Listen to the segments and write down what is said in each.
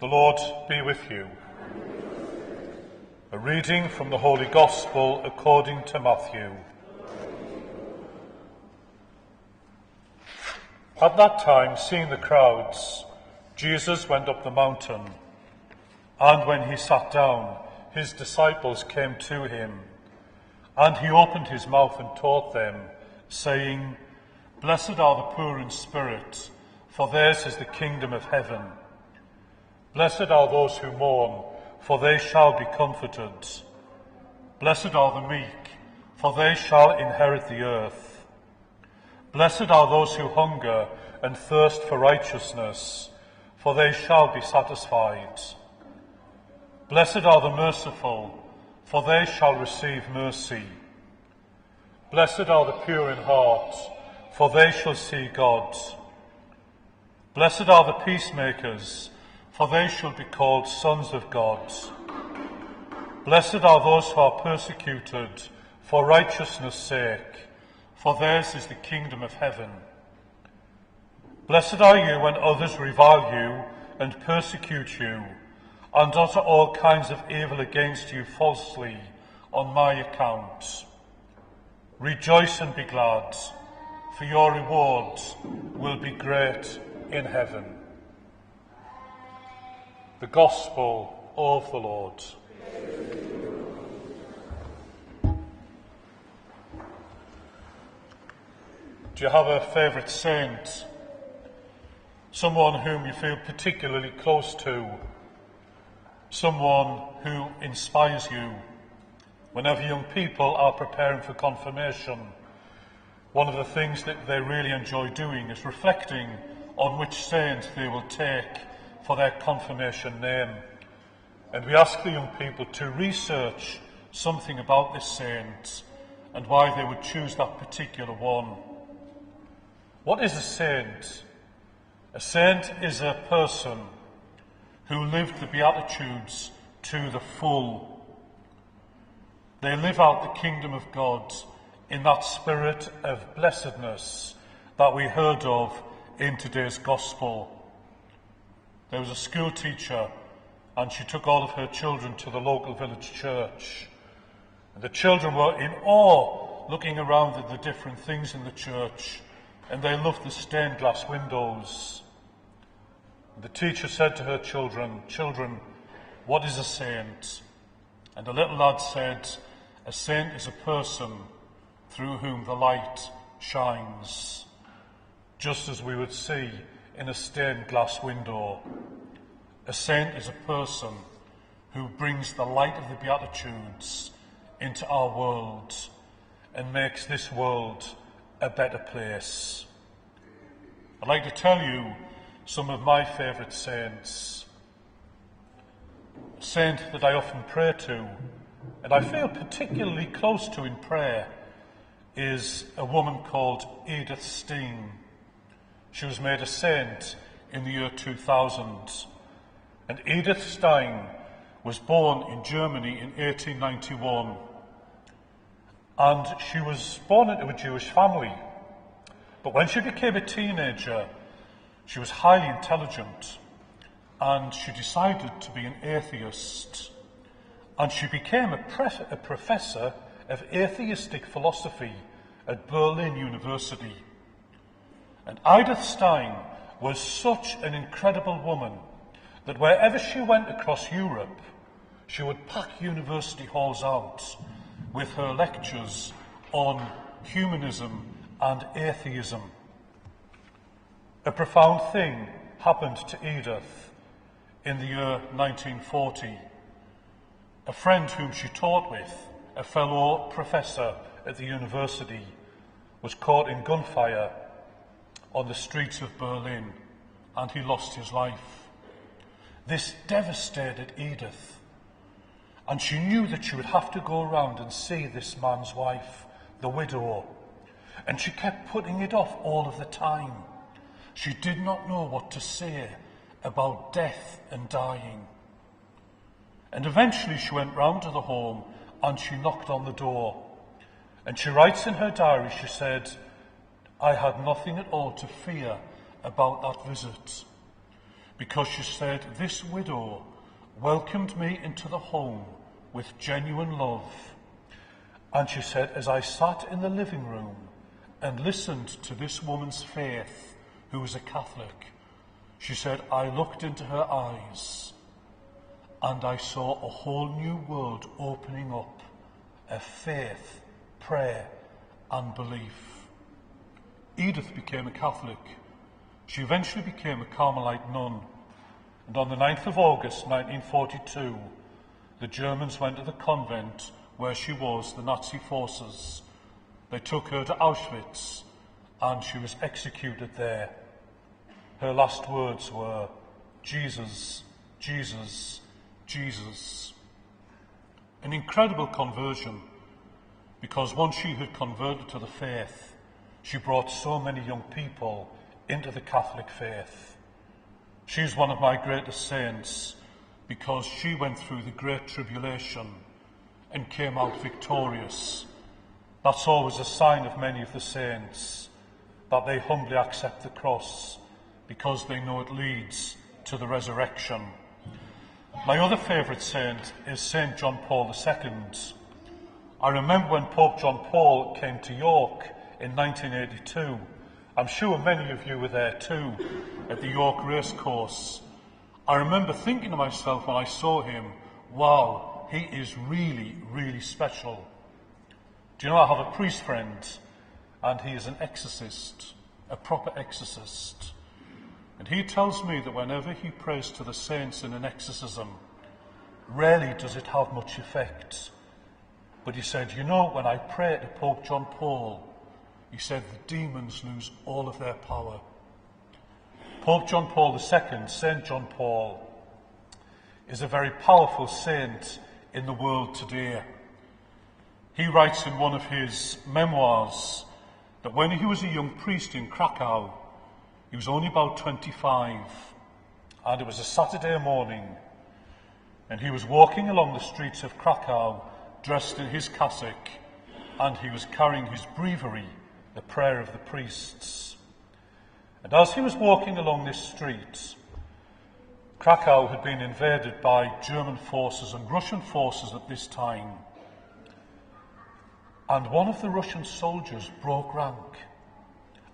The Lord be with you. A reading from the Holy Gospel according to Matthew. At that time, seeing the crowds, Jesus went up the mountain, and when he sat down, his disciples came to him, and he opened his mouth and taught them, saying, "Blessed are the poor in spirit, for theirs is the kingdom of heaven. Blessed are those who mourn, for they shall be comforted. Blessed are the meek, for they shall inherit the earth. Blessed are those who hunger and thirst for righteousness, for they shall be satisfied. Blessed are the merciful, for they shall receive mercy. Blessed are the pure in heart, for they shall see God. Blessed are the peacemakers, for they shall be called sons of God. Blessed are those who are persecuted for righteousness' sake, for theirs is the kingdom of heaven. Blessed are you when others revile you and persecute you, and utter all kinds of evil against you falsely on my account. Rejoice and be glad, for your reward will be great in heaven." The Gospel of the Lord. Do you have a favourite saint? Someone whom you feel particularly close to? Someone who inspires you? Whenever young people are preparing for confirmation, one of the things that they really enjoy doing is reflecting on which saint they will take for their confirmation name. And we ask the young people to research something about this saint and why they would choose that particular one. What is a saint? A saint is a person who lived the Beatitudes to the full. They live out the kingdom of God in that spirit of blessedness that we heard of in today's Gospel. There was a school teacher, and she took all of her children to the local village church. And the children were in awe, looking around at the different things in the church, and they loved the stained glass windows. The teacher said to her children, "Children, what is a saint?" And the little lad said, "A saint is a person through whom the light shines," just as we would see in a stained glass window. A saint is a person who brings the light of the Beatitudes into our world and makes this world a better place. I'd like to tell you some of my favourite saints. A saint that I often pray to, and I feel particularly close to in prayer, is a woman called Edith Stein. She was made a saint in the year 2000. And Edith Stein was born in Germany in 1891. And she was born into a Jewish family. But when she became a teenager, she was highly intelligent. And she decided to be an atheist. And she became a professor of atheistic philosophy at Berlin University. And Edith Stein was such an incredible woman that wherever she went across Europe, she would pack university halls out with her lectures on humanism and atheism. A profound thing happened to Edith in the year 1940. A friend whom she taught with, a fellow professor at the university, was caught in gunfire on the streets of Berlin, and he lost his life. This devastated Edith, and she knew that she would have to go around and see this man's wife, the widow, and she kept putting it off all of the time. She did not know what to say about death and dying. And eventually she went round to the home and she knocked on the door. And she writes in her diary, she said, "I had nothing at all to fear about that visit, because she said, this widow welcomed me into the home with genuine love. And she said, as I sat in the living room and listened to this woman's faith, who was a Catholic, she said, I looked into her eyes and I saw a whole new world opening up of faith, prayer and belief. Edith became a Catholic. She eventually became a Carmelite nun. And on the 9th of August 1942, the Germans went to the convent where she was, the Nazi forces. They took her to Auschwitz and she was executed there. Her last words were, Jesus, Jesus, Jesus. An incredible conversion, because once she had converted to the faith, she brought so many young people into the Catholic faith. She's one of my greatest saints because she went through the Great Tribulation and came out victorious. That's always a sign of many of the saints, that they humbly accept the cross because they know it leads to the resurrection. My other favourite saint is St. John Paul II. I remember when Pope John Paul came to York in 1982. I'm sure many of you were there too, at the York Racecourse. I remember thinking to myself when I saw him, wow, he is really, really special. Do you know, I have a priest friend, and he is an exorcist, a proper exorcist. And he tells me that whenever he prays to the saints in an exorcism, rarely does it have much effect. But he said, you know, when I pray to Pope John Paul, he said the demons lose all of their power. Pope John Paul II, St. John Paul, is a very powerful saint in the world today. He writes in one of his memoirs that when he was a young priest in Krakow, he was only about 25, and it was a Saturday morning, and he was walking along the streets of Krakow dressed in his cassock, and he was carrying his breviary, the prayer of the priests. And as he was walking along this street, Krakow had been invaded by German forces and Russian forces at this time. And one of the Russian soldiers broke rank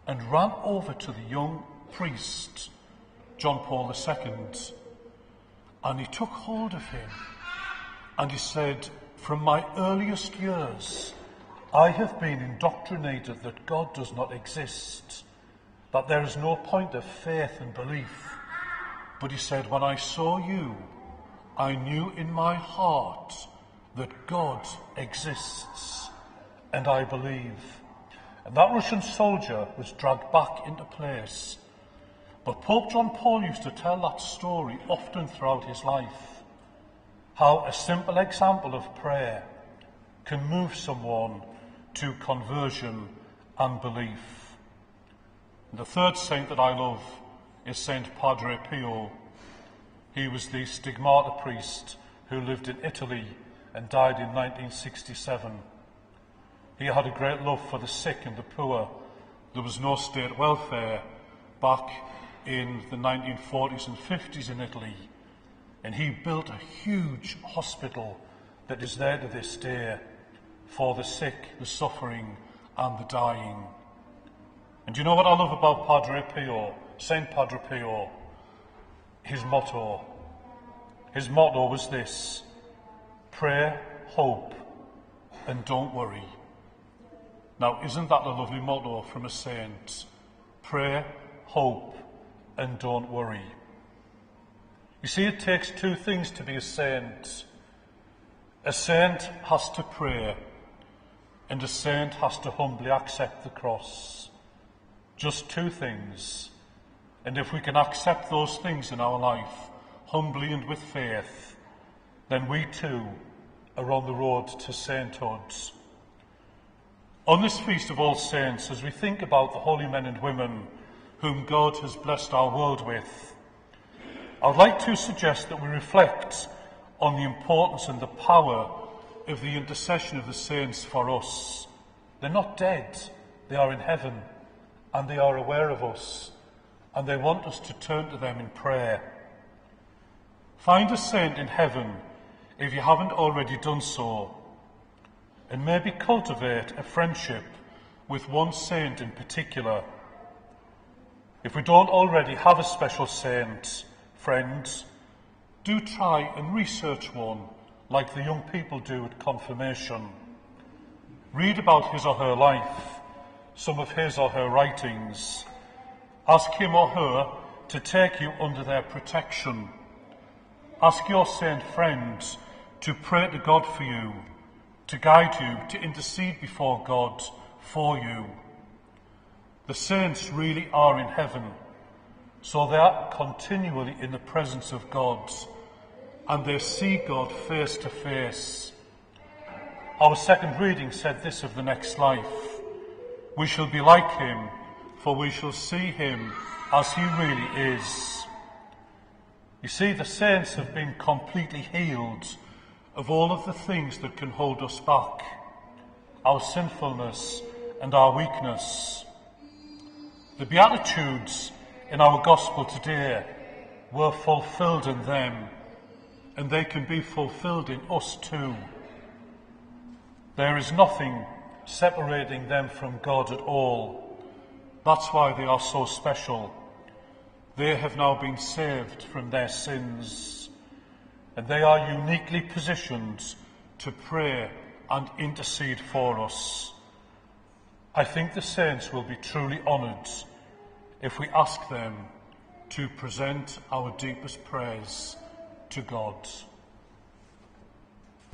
and ran over to the young priest, John Paul II, and he took hold of him and he said, from my earliest years, I have been indoctrinated that God does not exist, that there is no point of faith and belief. But he said, when I saw you, I knew in my heart that God exists, and I believe. And that Russian soldier was dragged back into place. But Pope John Paul used to tell that story often throughout his life, how a simple example of prayer can move someone to conversion and belief. And the third saint that I love is Saint Padre Pio. He was the stigmata priest who lived in Italy and died in 1967. He had a great love for the sick and the poor. There was no state welfare back in the 1940s and 50s in Italy, and he built a huge hospital that is there to this day for the sick, the suffering and the dying. And you know what I love about Padre Pio, Saint Padre Pio? His motto. His motto was this: pray, hope, and don't worry. Now, isn't that a lovely motto from a saint? Pray, hope, and don't worry. You see, it takes two things to be a saint. A saint has to pray, and a saint has to humbly accept the cross. Just two things. And if we can accept those things in our life, humbly and with faith, then we too are on the road to sainthood. On this Feast of All Saints, as we think about the holy men and women whom God has blessed our world with, I would like to suggest that we reflect on the importance and the power of the intercession of the saints for us. They're not dead, they are in heaven, and they are aware of us, and they want us to turn to them in prayer. Find a saint in heaven if you haven't already done so, and maybe cultivate a friendship with one saint in particular. If we don't already have a special saint friend, do try and research one like the young people do at confirmation. Read about his or her life, some of his or her writings. Ask him or her to take you under their protection. Ask your saint friends to pray to God for you, to guide you, to intercede before God for you. The saints really are in heaven, so they are continually in the presence of God, and they see God face to face. Our second reading said this of the next life: we shall be like him, for we shall see him as he really is. You see, the saints have been completely healed of all of the things that can hold us back, our sinfulness and our weakness. The Beatitudes in our Gospel today were fulfilled in them, and they can be fulfilled in us too. There is nothing separating them from God at all. That's why they are so special. They have now been saved from their sins, and they are uniquely positioned to pray and intercede for us. I think the saints will be truly honoured if we ask them to present our deepest prayers to God.